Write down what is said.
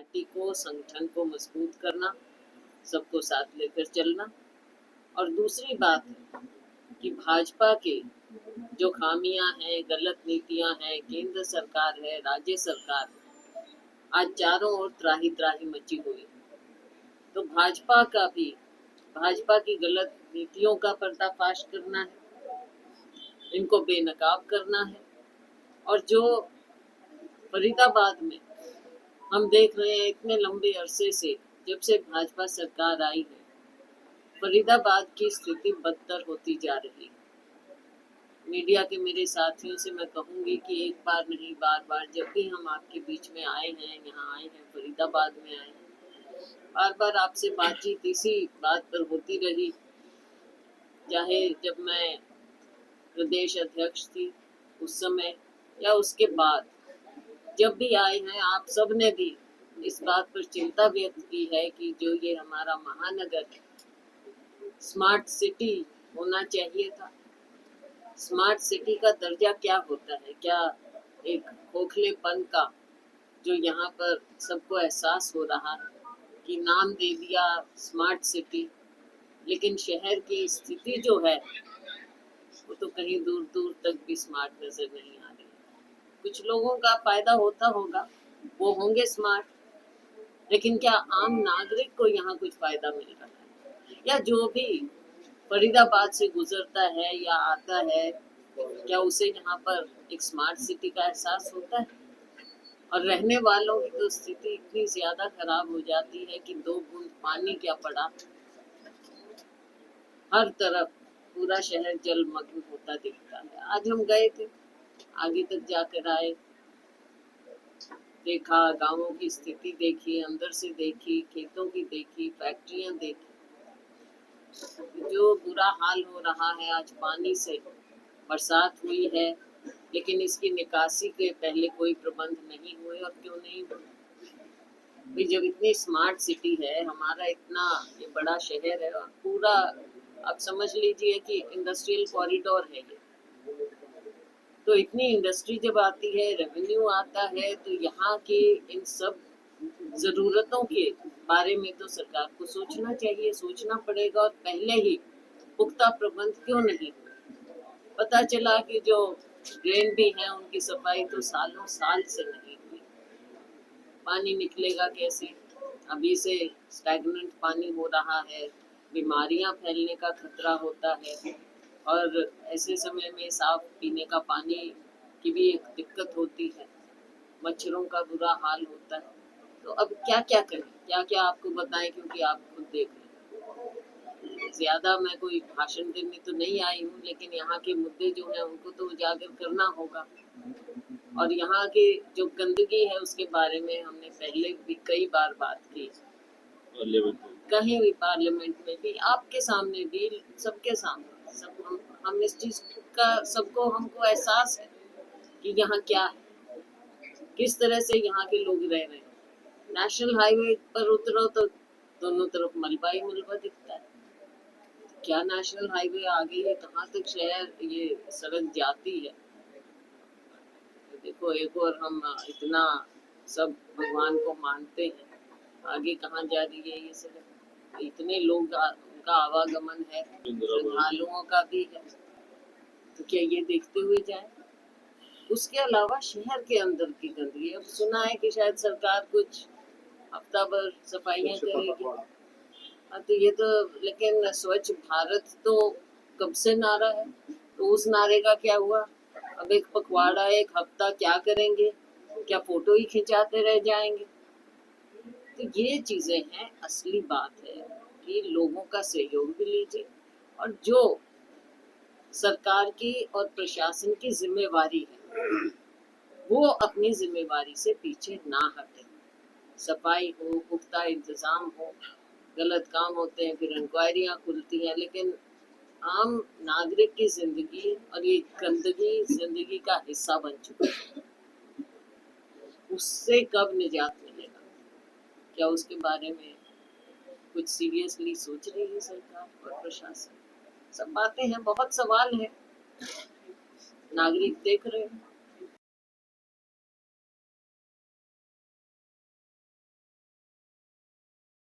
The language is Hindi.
पार्टी को, संगठन को मजबूत करना, सबको साथ लेकर चलना। और दूसरी बात है कि भाजपा के जो खामियां हैं, गलत नीतियां हैं, केंद्र सरकार है, राज्य सरकार है, आज चारों ओर त्राही त्राही मची हुई। तो भाजपा की गलत नीतियों का पर्दाफाश करना है, इनको बेनकाब करना है। और जो फरीदाबाद में हम देख रहे हैं इतने लंबे अरसे से, जब से भाजपा सरकार आई है, फरीदाबाद की स्थिति बदतर होती जा रही है। मीडिया के मेरे साथियों से मैं कहूंगी कि एक बार नहीं, बार बार जब भी हम आपके बीच में आए हैं, यहाँ आए हैं, फरीदाबाद में आए हैं, बार बार आपसे बातचीत इसी बात पर होती रही। चाहे जब मैं प्रदेश अध्यक्ष थी उस समय या उसके बाद, जब भी आए हैं, आप सब ने भी इस बात पर चिंता व्यक्त की है कि जो ये हमारा महानगर है, स्मार्ट सिटी होना चाहिए था। स्मार्ट सिटी का दर्जा क्या होता है? क्या एक खोखलेपन का जो यहाँ पर सबको एहसास हो रहा है कि नाम दे दिया स्मार्ट सिटी, लेकिन शहर की स्थिति जो है वो तो कहीं दूर दूर तक भी स्मार्ट नजर नहीं आ रही। कुछ लोगों का फायदा होता होगा, वो होंगे स्मार्ट, लेकिन क्या आम नागरिक को यहाँ कुछ फायदा मिल रहा है? या जो भी फरीदाबाद से गुजरता है या आता है, क्या उसे यहाँ पर एक स्मार्ट सिटी का एहसास होता है? और रहने वालों की तो स्थिति इतनी ज्यादा खराब हो जाती है कि 2 बूंद पानी क्या पड़ा, हर तरफ पूरा शहर जलमग्न होता दिखता है। आज हम गए थे, आगे तक जाकर आए, देखा, गांवों की स्थिति देखी, अंदर से देखी, खेतों की देखी, फैक्ट्रियां देखी। जो बुरा हाल हो रहा है आज पानी से, बरसात हुई है लेकिन इसकी निकासी के पहले कोई प्रबंध नहीं हुए। और क्यों नहीं हुए? भाई जब इतनी स्मार्ट सिटी है, हमारा इतना ये बड़ा शहर है और पूरा आप समझ लीजिए कि इंडस्ट्रियल कॉरिडोर है ये, तो इतनी इंडस्ट्री जब आती है, रेवेन्यू आता है, तो यहाँ की इन सब जरूरतों के बारे में तो सरकार को सोचना चाहिए, सोचना पड़ेगा। और पहले ही पुख्ता प्रबंध क्यों नहीं हुए? पता चला कि जो ड्रेन भी है उनकी सफाई तो सालों साल से नहीं हुई। पानी निकलेगा कैसे? अभी से स्टैग्नेंट पानी हो रहा है, बीमारियां फैलने का खतरा होता है। और ऐसे समय में साफ पीने का पानी की भी एक दिक्कत होती है, मच्छरों का बुरा हाल होता है। तो अब क्या क्या करें, क्या क्या आपको बताएं, क्योंकि आप खुद देख रहे हैं। ज्यादा मैं कोई भाषण देने तो नहीं आई हूँ, लेकिन यहाँ के मुद्दे जो हैं उनको तो उजागर करना होगा। और यहाँ की जो गंदगी है उसके बारे में हमने पहले भी कई बार बात की, कहीं भी पार्लियामेंट में भी, आपके सामने भी, सबके सामने, सब हम इस चीज का सबको हमको एहसास है कि यहाँ क्या है, किस तरह से यहाँ के लोग रह रहे हैं। नेशनल हाईवे पर उतरो तो दोनों तरफ मलबा ही मलबा दिखता है। क्या नेशनल हाईवे आगे है? कहाँ तक शहर ये सड़क जाती है? देखो, एक और हम इतना सब भगवान को मानते हैं, आगे कहाँ जा रही है ये सड़क? इतने लोग उनका आवागमन है, श्रद्धालुओं का भी है, तो क्या ये देखते हुए जाए? उसके अलावा शहर के अंदर की गंदगी, अब सुना है कि शायद सरकार कुछ हफ्ता भर सफाइयाँ करेगी। तो ये तो, लेकिन स्वच्छ भारत तो कब से नारा है, तो उस नारे का क्या हुआ? अब एक पखवाड़ा, एक हफ्ता क्या करेंगे? क्या फोटो ही खिंचाते रह जाएंगे? तो ये चीजें हैं। असली बात है कि लोगों का सहयोग भी लीजिए, और जो सरकार की और प्रशासन की जिम्मेवारी है वो अपनी जिम्मेवारी से पीछे ना हटे। सफाई हो, पुख्ता इंतजाम हो, गलत काम होते हैं फिर इंक्वायरियां खुलती हैं, लेकिन आम नागरिक की जिंदगी और ये गंदगी जिंदगी का हिस्सा बन चुकी है। उससे कब निजात मिलेगा? क्या उसके बारे में कुछ सीरियसली सोच रही है सरकार और प्रशासन? सब बातें हैं, बहुत सवाल है, नागरिक देख रहे हैं।